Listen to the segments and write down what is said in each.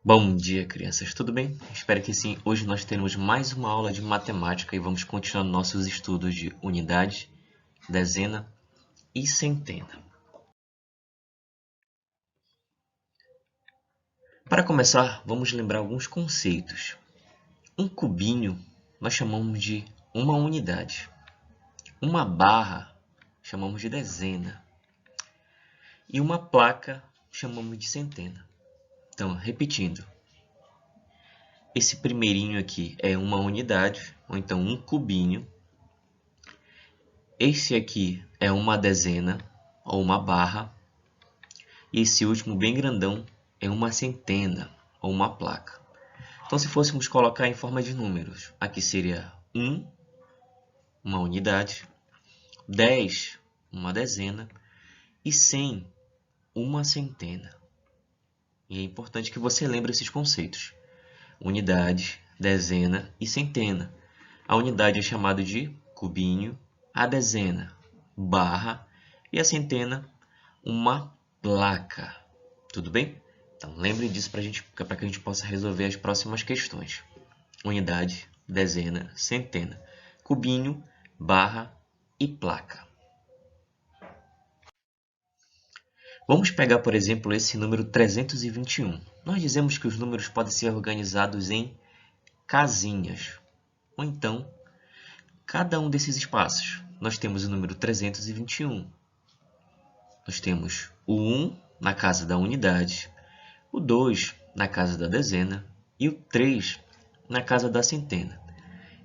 Bom dia, crianças, tudo bem? Espero que sim. Hoje nós teremos mais uma aula de matemática e vamos continuar nossos estudos de unidade, dezena e centena. Para começar, vamos lembrar alguns conceitos. Um cubinho nós chamamos de uma unidade. Uma barra chamamos de dezena. E uma placa chamamos de centena. Então, repetindo. Esse primeirinho aqui é uma unidade, ou então um cubinho. Esse aqui é uma dezena, ou uma barra. E esse último, bem grandão, é uma centena, ou uma placa. Então, se fôssemos colocar em forma de números, aqui seria 1, uma unidade, 10, uma dezena, e 100, uma centena. E é importante que você lembre esses conceitos. Unidade, dezena e centena. A unidade é chamada de cubinho, a dezena, barra, e a centena, uma placa. Tudo bem? Então, lembre disso para que a gente possa resolver as próximas questões. Unidade, dezena, centena, cubinho, barra e placa. Vamos pegar, por exemplo, esse número 321. Nós dizemos que os números podem ser organizados em casinhas. Ou então, cada um desses espaços. Nós temos o número 321. Nós temos o 1 na casa da unidade, o 2 na casa da dezena e o 3 na casa da centena.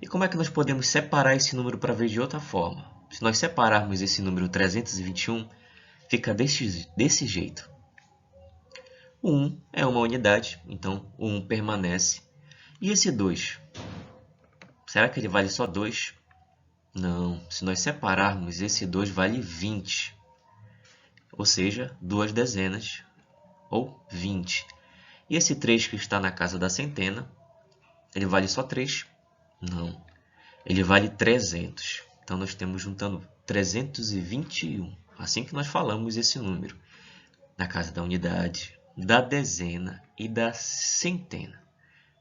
E como é que nós podemos separar esse número para ver de outra forma? Se nós separarmos esse número 321, fica desse jeito. O 1 é uma unidade, então o 1 permanece. E esse 2? Será que ele vale só 2? Não, se nós separarmos, esse 2 vale 20. Ou seja, 2 dezenas, ou 20. E esse 3 que está na casa da centena, ele vale só 3? Não, ele vale 300. Então, nós temos juntando 321. Assim que nós falamos esse número. Na casa da unidade, da dezena e da centena.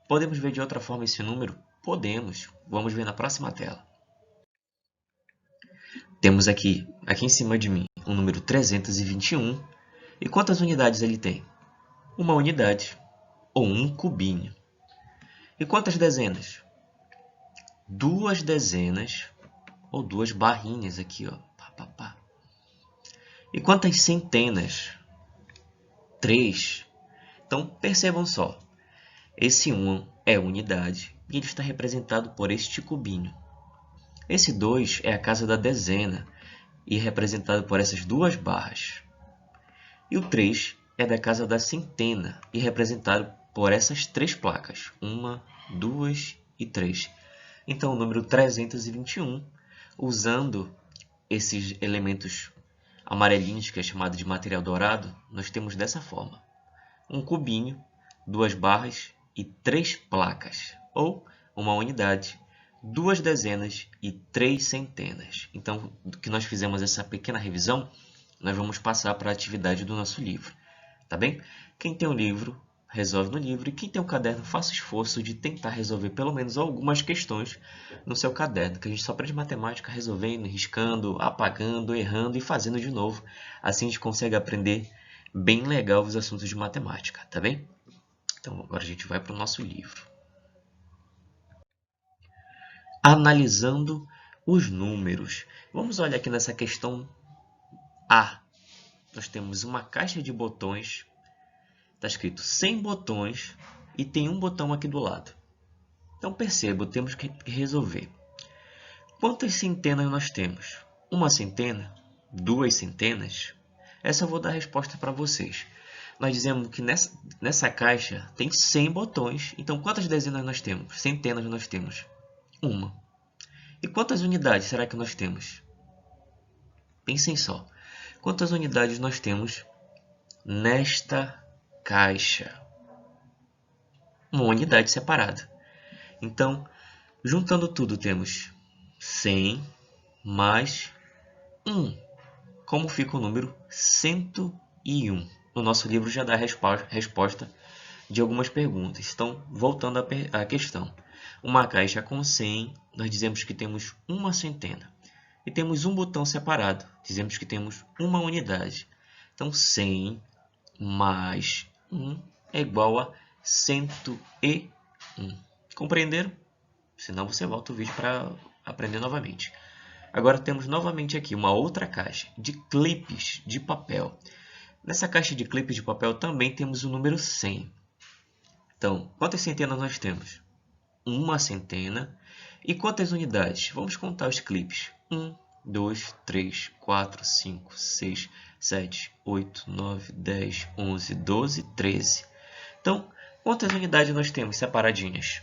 Podemos ver de outra forma esse número? Podemos. Vamos ver na próxima tela. Temos aqui em cima de mim, o número 321. E quantas unidades ele tem? Uma unidade, ou um cubinho. E quantas dezenas? Duas dezenas, ou duas barrinhas aqui, ó. Pá, pá, pá. E quantas centenas? 3. Então, percebam só. Esse 1 é unidade e ele está representado por este cubinho. Esse 2 é a casa da dezena e é representado por essas duas barras. E o 3 é da casa da centena e representado por essas três placas. 1, 2 e 3. Então, o número 321, usando esses elementos amarelinhos, que é chamado de material dourado, nós temos dessa forma. Um cubinho, duas barras e três placas, ou uma unidade, duas dezenas e três centenas. Então, do que nós fizemos essa pequena revisão, nós vamos passar para a atividade do nosso livro, tá bem? Quem tem o livro, resolve no livro, e quem tem o caderno, faça o esforço de tentar resolver pelo menos algumas questões no seu caderno, que a gente só aprende matemática resolvendo, riscando, apagando, errando e fazendo de novo. Assim a gente consegue aprender bem legal os assuntos de matemática, tá bem? Então agora a gente vai para o nosso livro. Analisando os números. Vamos olhar aqui nessa questão A. Nós temos uma caixa de botões. Está escrito 100 botões e tem um botão aqui do lado. Então perceba, temos que resolver. Quantas centenas nós temos? Uma centena? Duas centenas? Essa eu vou dar a resposta para vocês. Nós dizemos que nessa caixa tem 100 botões. Então quantas dezenas nós temos? Centenas nós temos? Uma. E quantas unidades será que nós temos? Pensem só. Quantas unidades nós temos nesta caixa? Uma unidade separada. Então, juntando tudo, temos 100 mais 1. Como fica o número 101? No nosso livro já dá a resposta de algumas perguntas. Então, voltando à questão. Uma caixa com 100, nós dizemos que temos uma centena. E temos um botão separado, dizemos que temos uma unidade. Então, 100 mais 1 é igual a 101. Compreenderam? Senão você volta o vídeo para aprender novamente. Agora temos novamente aqui uma outra caixa de clipes de papel. Nessa caixa de clipes de papel também temos o número 100. Então, quantas centenas nós temos? Uma centena. E quantas unidades? Vamos contar os clipes. 1, 2, 3, 4, 5, 6, 7, 8, 9, 10, 11, 12, 13. Então, quantas unidades nós temos separadinhas?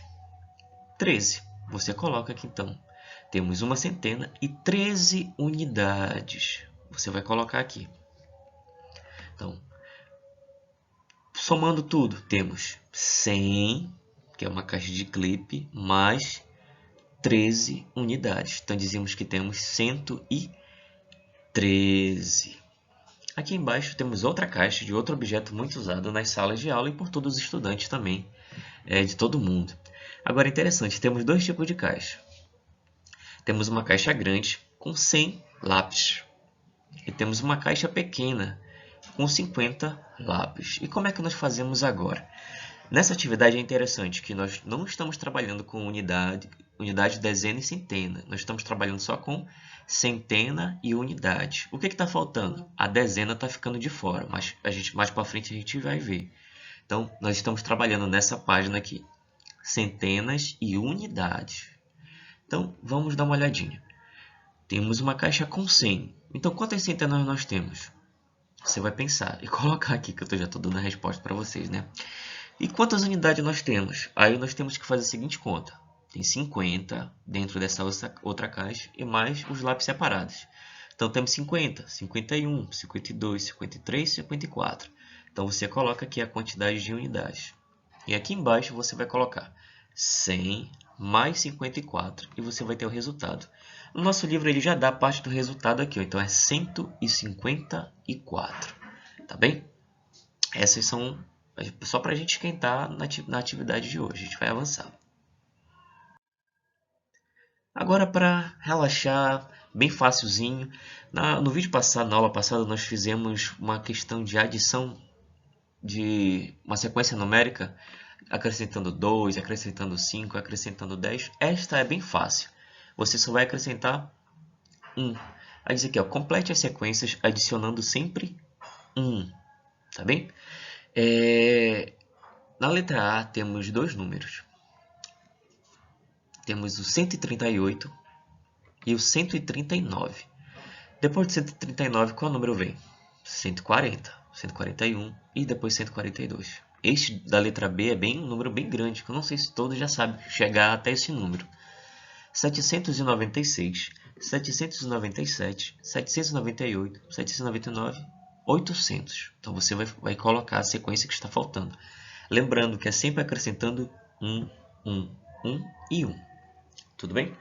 13. Você coloca aqui então. Temos uma centena e 13 unidades. Você vai colocar aqui. Então, somando tudo, temos 100, que é uma caixa de clipe, mais 13 unidades. Então, dizemos que temos 113. Aqui embaixo temos outra caixa de outro objeto muito usado nas salas de aula e por todos os estudantes também, de todo mundo. Agora, interessante, temos dois tipos de caixa. Temos uma caixa grande com 100 lápis e temos uma caixa pequena com 50 lápis. E como é que nós fazemos agora? Nessa atividade é interessante que nós não estamos trabalhando com unidade, dezena e centena. Nós estamos trabalhando só com centena e unidade. O que está faltando? A dezena está ficando de fora, mas mais para frente a gente vai ver. Então, nós estamos trabalhando nessa página aqui, centenas e unidades. Então, vamos dar uma olhadinha. Temos uma caixa com 100. Então, quantas centenas nós temos? Você vai pensar e colocar aqui, que eu já estou dando a resposta para vocês, né? E quantas unidades nós temos? Aí nós temos que fazer a seguinte conta. Tem 50 dentro dessa outra caixa e mais os lápis separados. Então, temos 50, 51, 52, 53, 54. Então, você coloca aqui a quantidade de unidades. E aqui embaixo você vai colocar 100 mais 54 e você vai ter o resultado. No nosso livro ele já dá parte do resultado aqui, então é 154, tá bem? Essas são só para a gente esquentar na atividade de hoje, a gente vai avançar. Agora, para relaxar, bem facilzinho, no vídeo passado, na aula passada, nós fizemos uma questão de adição de uma sequência numérica, acrescentando 2, acrescentando 5, acrescentando 10. Esta é bem fácil. Você só vai acrescentar 1. Aí diz aqui, ó, complete as sequências adicionando sempre 1. Tá bem? Na letra A temos dois números. Temos o 138 e o 139. Depois de 139, qual número vem? 140, 141 e depois 142. Este da letra B é um número bem grande, que eu não sei se todos já sabem chegar até esse número. 796, 797, 798, 799, 800. Então você vai colocar a sequência que está faltando. Lembrando que é sempre acrescentando 1, 1, 1 e 1. Tudo bem?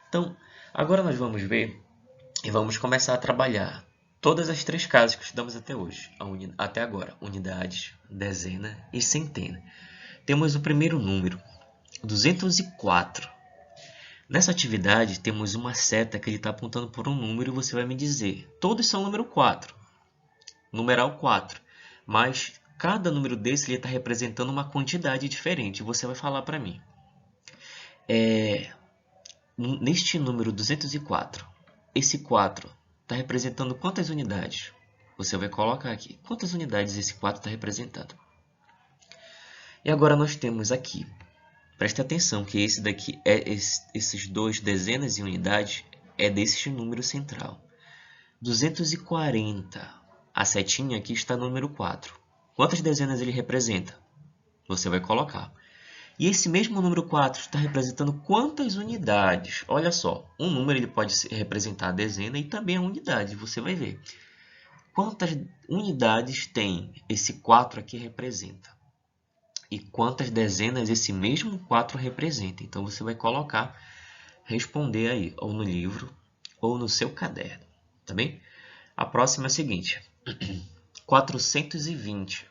Então, agora nós vamos ver e vamos começar a trabalhar todas as três casas que estudamos até hoje, até agora, unidades, dezena e centena. Temos o primeiro número, 204. Nessa atividade, temos uma seta que ele está apontando por um número e você vai me dizer, todos são número 4, numeral 4, mas cada número desse está representando uma quantidade diferente, você vai falar para mim. Neste número 204, esse 4 está representando quantas unidades? Você vai colocar aqui. Quantas unidades esse 4 está representando? E agora nós temos aqui. Preste atenção que esse daqui esses dois dezenas e unidades é desse número central. 240. A setinha aqui está no número 4. Quantas dezenas ele representa? Você vai colocar. E esse mesmo número 4 está representando quantas unidades? Olha só, um número ele pode representar a dezena e também a unidade, você vai ver. Quantas unidades tem esse 4 aqui representa? E quantas dezenas esse mesmo 4 representa? Então você vai colocar, responder aí, ou no livro, ou no seu caderno, tá bem? A próxima é a seguinte, 420.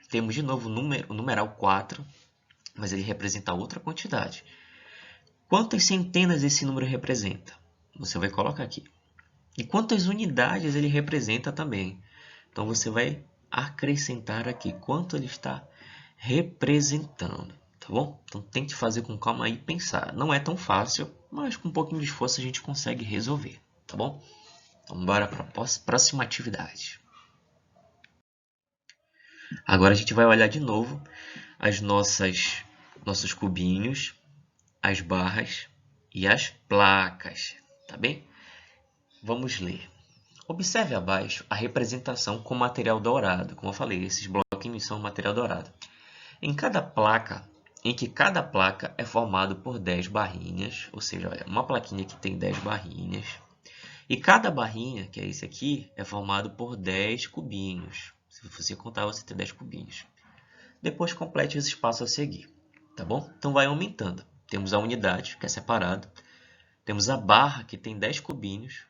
temos de novo o numeral 4, mas ele representa outra quantidade. Quantas centenas esse número representa? Você vai colocar aqui. E quantas unidades ele representa também? Então você vai acrescentar aqui quanto ele está representando, tá bom? Então tente fazer com calma e pensar. Não é tão fácil, mas com um pouquinho de esforço a gente consegue resolver, tá bom? Então bora para a próxima atividade. Agora a gente vai olhar de novo as nossos cubinhos, as barras e as placas, tá bem? Vamos ler. Observe abaixo a representação com material dourado. Como eu falei, esses bloquinhos são material dourado. Em que cada placa é formado por 10 barrinhas, ou seja, olha, uma plaquinha que tem 10 barrinhas. E cada barrinha, que é esse aqui, é formado por 10 cubinhos. Se você contar, você tem 10 cubinhos. Depois complete os espaços a seguir, tá bom? Então vai aumentando. Temos a unidade, que é separado. Temos a barra, que tem 10 cubinhos.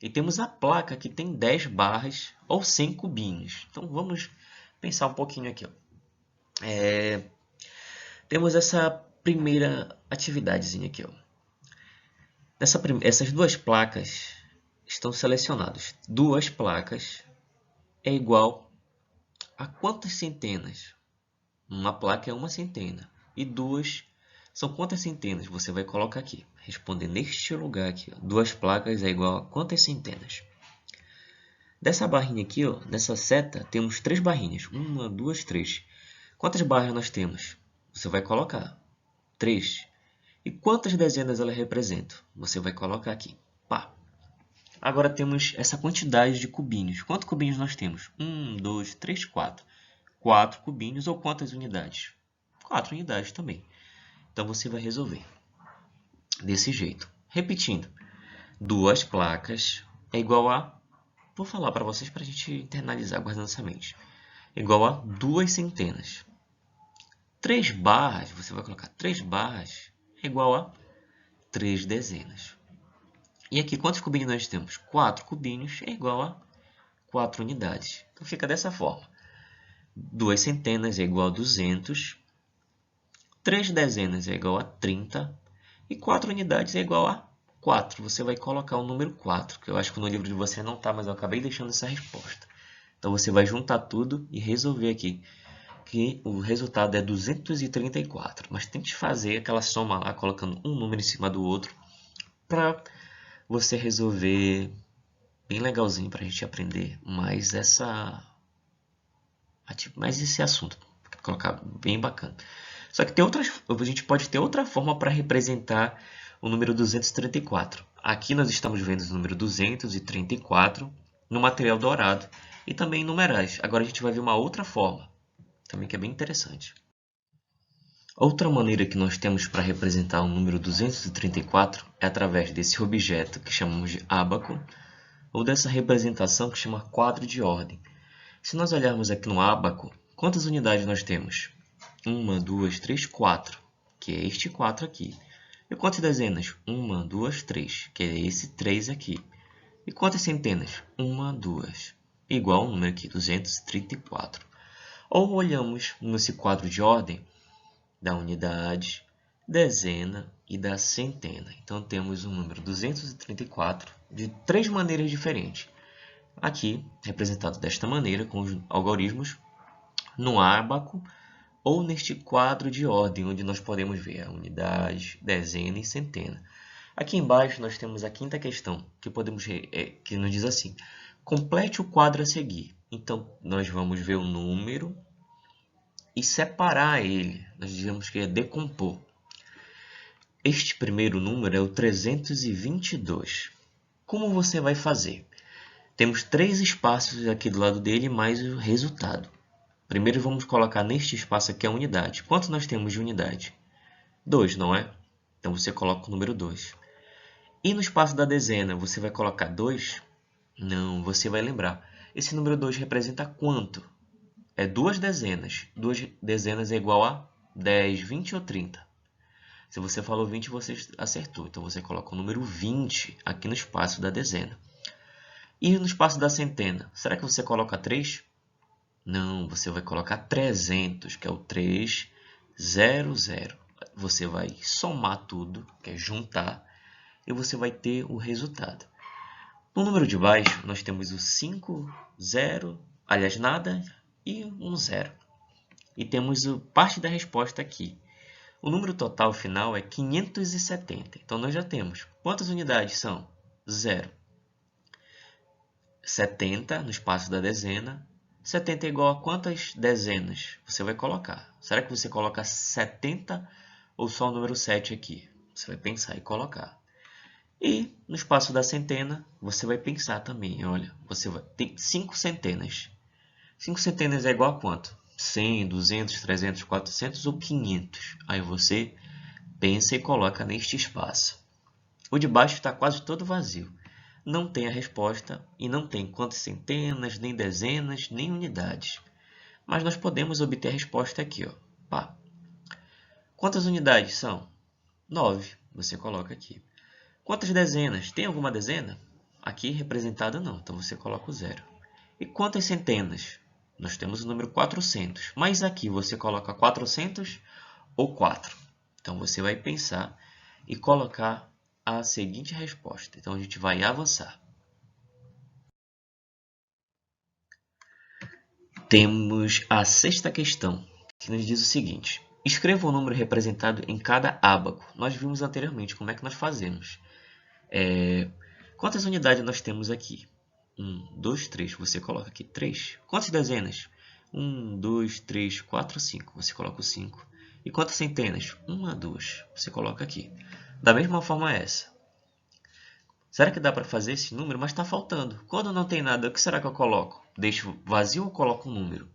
E temos a placa, que tem 10 barras ou 100 cubinhos. Então vamos pensar um pouquinho aqui. Ó. Temos essa primeira atividadezinha aqui. Ó. Essas duas placas estão selecionadas. Duas placas é igual a quantas centenas? Uma placa é uma centena. E duas são quantas centenas? Você vai colocar aqui. Responder neste lugar aqui. Ó. Duas placas é igual a quantas centenas? Dessa barrinha aqui, ó, nessa seta, temos 3 barrinhas. 1, 2, 3. Quantas barras nós temos? Você vai colocar 3. E quantas dezenas ela representa? Você vai colocar aqui. Pá. Agora temos essa quantidade de cubinhos. Quantos cubinhos nós temos? 1, 2, 3, 4. 4 cubinhos ou quantas unidades? 4 unidades também. Então você vai resolver desse jeito. Repetindo, duas placas é igual a... Vou falar para vocês para a gente internalizar, guardando essa mente. Igual a 2 centenas. 3 barras, você vai colocar 3 barras é igual a 3 dezenas. E aqui, quantos cubinhos nós temos? 4 cubinhos é igual a 4 unidades. Então fica dessa forma. 2 centenas é igual a 200. 3 dezenas é igual a 30. E 4 unidades é igual a 4. Você vai colocar o número 4, que eu acho que no livro de você não está, mas eu acabei deixando essa resposta. Então você vai juntar tudo e resolver aqui, que o resultado é 234. Mas tente fazer aquela soma lá, colocando um número em cima do outro, para você resolver bem legalzinho, para a gente aprender mais esse assunto. Colocar bem bacana. Só que a gente pode ter outra forma para representar o número 234. Aqui nós estamos vendo o número 234 no material dourado e também em numerais. Agora a gente vai ver uma outra forma, também que é bem interessante. Outra maneira que nós temos para representar o número 234 é através desse objeto que chamamos de ábaco, ou dessa representação que chama quadro de ordem. Se nós olharmos aqui no ábaco, quantas unidades nós temos? 1, 2, 3, 4, que é este 4 aqui. E quantas dezenas? 1, 2, 3, que é esse 3 aqui. E quantas centenas? 1, 2, igual ao número aqui, 234. Ou olhamos nesse quadro de ordem da unidade, dezena e da centena. Então temos o número 234 de 3 maneiras diferentes. Aqui, representado desta maneira, com os algarismos, no ábaco, ou neste quadro de ordem, onde nós podemos ver a unidade, dezena e centena. Aqui embaixo nós temos a quinta questão, que nos diz assim: complete o quadro a seguir. Então, nós vamos ver o número e separar ele. Nós dizemos que é decompor. Este primeiro número é o 322. Como você vai fazer? Temos 3 espaços aqui do lado dele, mais o resultado. Primeiro vamos colocar neste espaço aqui a unidade. Quanto nós temos de unidade? 2, não é? Então você coloca o número 2. E no espaço da dezena, você vai colocar 2? Não, você vai lembrar. Esse número 2 representa quanto? É 2 dezenas. 2 dezenas é igual a 10, 20 ou 30? Se você falou 20, você acertou. Então você coloca o número 20 aqui no espaço da dezena. E no espaço da centena, será que você coloca 3? Não, você vai colocar 300, que é o 300. Você vai somar tudo, que é juntar, e você vai ter o resultado. No número de baixo, nós temos o 5, 0, aliás, nada, e um 0. E temos parte da resposta aqui. O número total final é 570. Então, nós já temos. Quantas unidades são? 0. 70 no espaço da dezena. 70 é igual a quantas dezenas você vai colocar? Será que você coloca 70 ou só o número 7 aqui? Você vai pensar e colocar. E no espaço da centena, você vai pensar também. Olha, você vai ter 5 centenas. 5 centenas é igual a quanto? 100, 200, 300, 400 ou 500? Aí você pensa e coloca neste espaço. O de baixo está quase todo vazio. Não tem a resposta e não tem quantas centenas, nem dezenas, nem unidades. Mas nós podemos obter a resposta aqui. Ó. Pá. Quantas unidades são? 9. Você coloca aqui. Quantas dezenas? Tem alguma dezena? Aqui representada não, então você coloca o 0. E quantas centenas? Nós temos o número 400, mas aqui você coloca 400 ou 4. Então você vai pensar e colocar a seguinte resposta. Então a gente vai avançar. Temos a sexta questão, que nos diz o seguinte. Escreva o número representado em cada ábaco. Nós vimos anteriormente como é que nós fazemos. Quantas unidades nós temos aqui? 1, 2, 3. Você coloca aqui 3. Quantas dezenas? 1, 2, 3, 4, 5. Você coloca o 5. E quantas centenas? 1 2. Você coloca aqui. Da mesma forma essa. Será que dá para fazer esse número? Mas está faltando. Quando não tem nada, o que será que eu coloco? Deixo vazio ou coloco um número?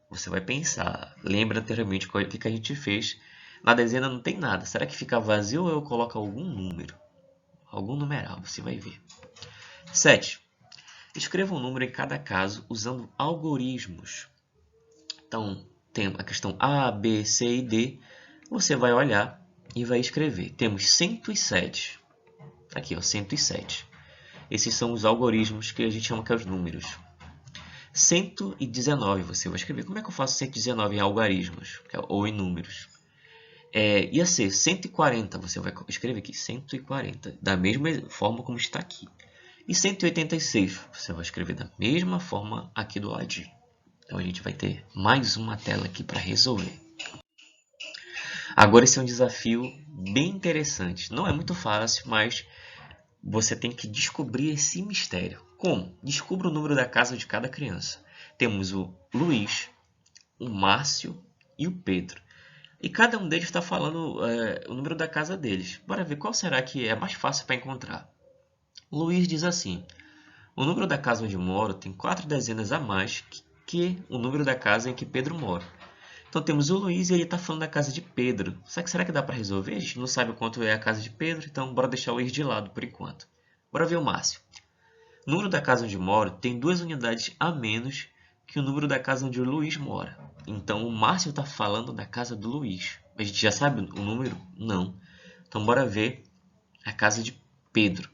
Você vai pensar. Lembra anteriormente o que a gente fez. Na dezena não tem nada. Será que fica vazio ou eu coloco algum número? Algum numeral, você vai ver. 7. Escreva um número em cada caso usando algoritmos. Então, tem a questão A, B, C e D. Você vai olhar e vai escrever. Temos 107. Aqui, ó, 107. Esses são os algoritmos que a gente chama que é os números. 119, você vai escrever. Como é que eu faço 119 em algarismos? Ou em números? Ia ser 140, você vai escrever aqui, 140, da mesma forma como está aqui. E 186, você vai escrever da mesma forma aqui do ladinho. Então a gente vai ter mais uma tela aqui para resolver. Agora esse é um desafio bem interessante. Não é muito fácil, mas você tem que descobrir esse mistério. Como? Descubra o número da casa de cada criança. Temos o Luiz, o Márcio e o Pedro. E cada um deles está falando o número da casa deles. Bora ver qual será que é mais fácil para encontrar. O Luiz diz assim: o número da casa onde moro tem 4 dezenas a mais que o número da casa em que Pedro mora. Então temos o Luiz e ele está falando da casa de Pedro. Será que dá para resolver? A gente não sabe quanto é a casa de Pedro, então bora deixar o Luiz de lado por enquanto. Bora ver o Márcio. O número da casa onde moro tem 2 unidades a menos que o número da casa onde o Luiz mora. Então o Márcio está falando da casa do Luiz. A gente já sabe o número? Não. Então bora ver a casa de Pedro.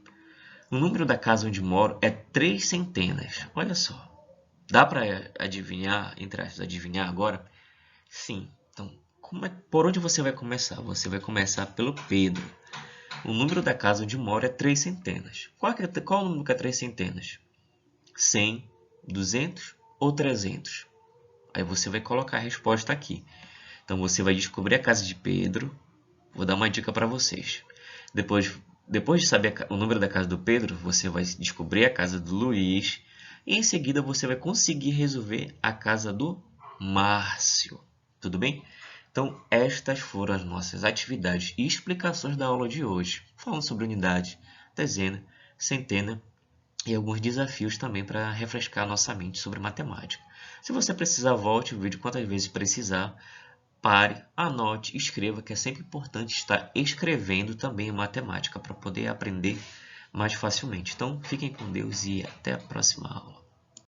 O número da casa onde moro é 3 centenas. Olha só. Dá para adivinhar, entre aspas, adivinhar agora? Sim. Então, por onde você vai começar? Você vai começar pelo Pedro. O número da casa onde moro é 3 centenas. Qual o número que é 3 centenas? 100, 200 ou 300? Aí você vai colocar a resposta aqui. Então você vai descobrir a casa de Pedro. Vou dar uma dica para vocês. Depois de saber o número da casa do Pedro, você vai descobrir a casa do Luiz. E em seguida você vai conseguir resolver a casa do Márcio. Tudo bem? Então, estas foram as nossas atividades e explicações da aula de hoje, falando sobre unidade, dezena, centena e alguns desafios também para refrescar a nossa mente sobre matemática. Se você precisar, volte o vídeo quantas vezes precisar, pare, anote, escreva, que é sempre importante estar escrevendo também matemática para poder aprender mais facilmente. Então, fiquem com Deus e até a próxima aula.